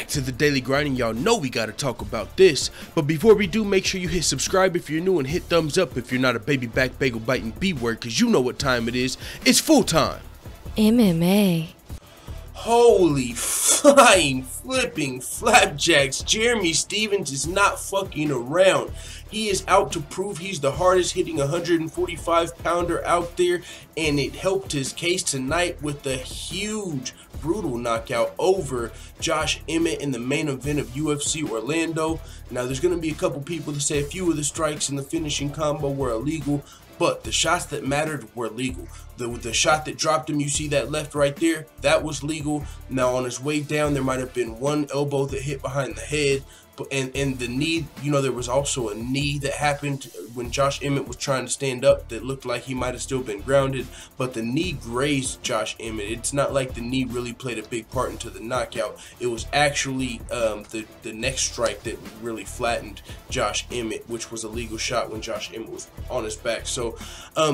back to the daily grind, and y'all know we gotta talk about this. But before we do, make sure you hit subscribe if you're new and hit thumbs up if you're not a baby back bagel biting B-word, cause you know what time it is. It's full time. MMA. Holy flying flipping flapjacks, Jeremy Stephens is not fucking around. He is out to prove he's the hardest hitting 145 pounder out there, and it helped his case tonight with a huge brutal knockout over Josh Emmett in the main event of UFC Orlando. Now there's going to be a couple people that say a few of the strikes in the finishing combo were illegal, but the shots that mattered were legal. The shot that dropped him, you see that left right there, that was legal. Now on his way down, there might have been one elbow that hit behind the head, but and the knee, you know, there was also a knee that happened when Josh Emmett was trying to stand up that looked like he might have still been grounded, but the knee grazed Josh Emmett. It's not like the knee really played a big part into the knockout. It was actually the next strike that really flattened Josh Emmett, which was a legal shot when Josh Emmett was on his back. So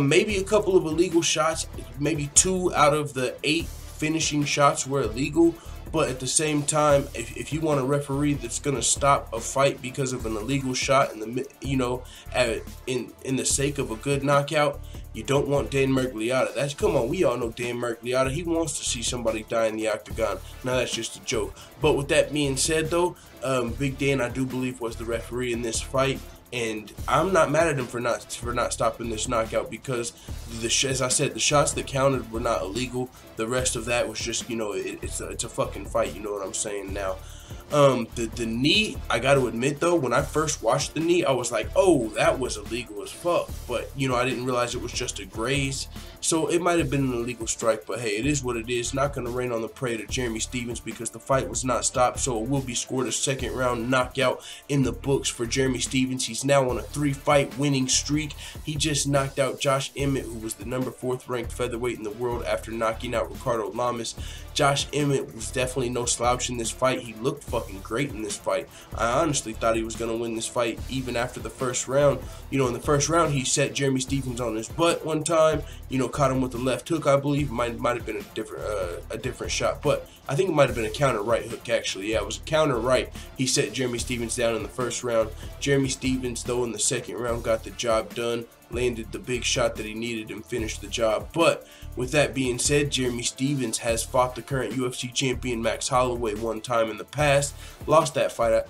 maybe a couple of illegal shots, maybe 2 out of the 8 finishing shots were illegal. But at the same time, if you want a referee that's gonna stop a fight because of an illegal shot, in the sake of a good knockout, you don't want Dan Mergliotta. That's, come on, we all know Dan Mergliotta. He wants to see somebody die in the octagon. Now that's just a joke. But with that being said, though, Big Dan, I do believe, was the referee in this fight. And I'm not mad at him for not stopping this knockout, because as I said, the shots that counted were not illegal. The rest of that was just, you know, it's a fucking fight. You know what I'm saying now. The knee, I got to admit though, when I first watched the knee, I was like, oh, that was illegal as fuck. But you know, I didn't realize it was just a graze. So it might have been an illegal strike, but hey, it is what it is. Not going to rain on the parade of Jeremy Stephens, because the fight was not stopped, so it will be scored a second round knockout in the books for Jeremy Stephens. He's now on a 3-fight winning streak. He just knocked out Josh Emmett, who was the number 4th ranked featherweight in the world, after knocking out Ricardo Lamas. Josh Emmett was definitely no slouch in this fight. He looked fucking great in this fight. I honestly thought he was going to win this fight even after the first round. You know, in the first round, he set Jeremy Stephens on his butt one time, you know, caught him with the left hook, I believe. Might have been a different shot, but I think it might have been a counter right hook, actually. Yeah, it was a counter right. He set Jeremy Stephens down in the first round. Jeremy Stephens, though, in the second round got the job done, landed the big shot that he needed, and finished the job. But with that being said, Jeremy Stephens has fought the current UFC champion Max Holloway one time in the past, lost that fight,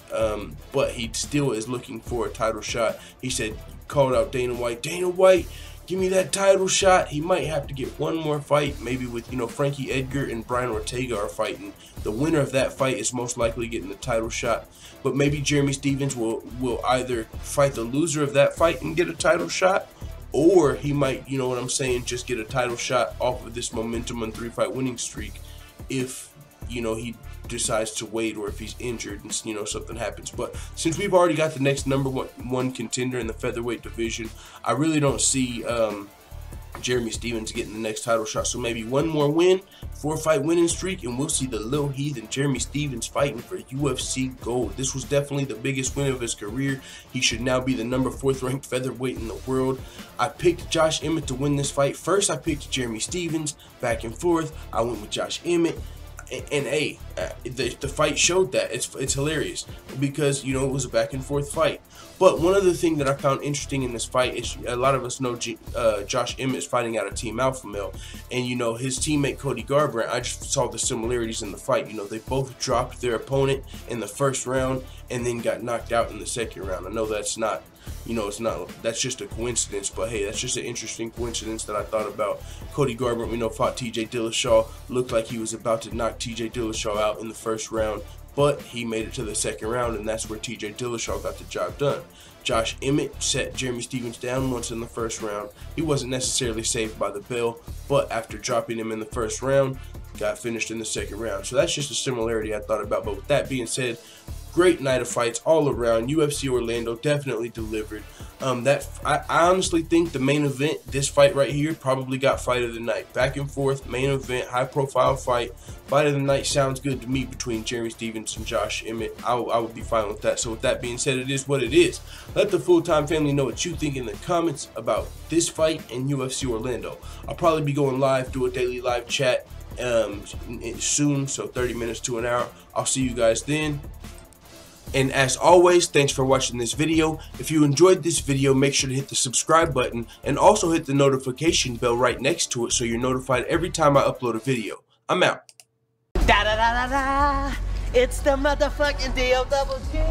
but he still is looking for a title shot. He said, called out Dana White, give me that title shot. He might have to get one more fight, maybe with, you know, Frankie Edgar and Brian Ortega are fighting. The winner of that fight is most likely getting the title shot. But maybe Jeremy Stephens will either fight the loser of that fight and get a title shot, or he might, you know what I'm saying, just get a title shot off of this momentum and 3-fight winning streak if, you know, he decides to wait, or if he's injured and, you know, something happens. But since we've already got the next number one contender in the featherweight division, I really don't see Jeremy Stephens getting the next title shot. So maybe one more win, 4-fight winning streak, and we'll see the little heathen Jeremy Stephens fighting for UFC gold. This was definitely the biggest win of his career. He should now be the number 4th ranked featherweight in the world. I picked Josh Emmett to win this fight. First, I picked Jeremy Stephens, back and forth. I went with Josh Emmett. And hey, the fight showed that. It's hilarious, because, you know, it was a back and forth fight. But one other thing that I found interesting in this fight is, a lot of us know Josh Emmett is fighting out of Team Alpha Male, and, you know, his teammate Cody Garbrandt, I just saw the similarities in the fight. You know, they both dropped their opponent in the first round and then got knocked out in the second round. I know that's not, you know, that's just a coincidence, but hey, that's just an interesting coincidence that I thought about. Cody Garbrandt, we know, fought TJ Dillashaw, looked like he was about to knock TJ Dillashaw out in the first round, but he made it to the second round, and that's where TJ Dillashaw got the job done. Josh Emmett set Jeremy Stephens down once in the first round. He wasn't necessarily saved by the bell, but after dropping him in the first round, got finished in the second round. So that's just a similarity I thought about. But with that being said, great night of fights all around. UFC Orlando definitely delivered. I honestly think the main event, this fight right here, probably got fight of the night. Back and forth, main event, high profile fight. Fight of the night sounds good to me between Jeremy Stephens and Josh Emmett. I would be fine with that. So with that being said, it is what it is. Let the full-time family know what you think in the comments about this fight in UFC Orlando. I'll probably be going live, do a daily live chat soon, so 30 minutes to an hour. I'll see you guys then. And as always, thanks for watching this video. If you enjoyed this video, make sure to hit the subscribe button and also hit the notification bell right next to it so you're notified every time I upload a video. I'm out. Da da da da da. It's the motherfucking DOWG.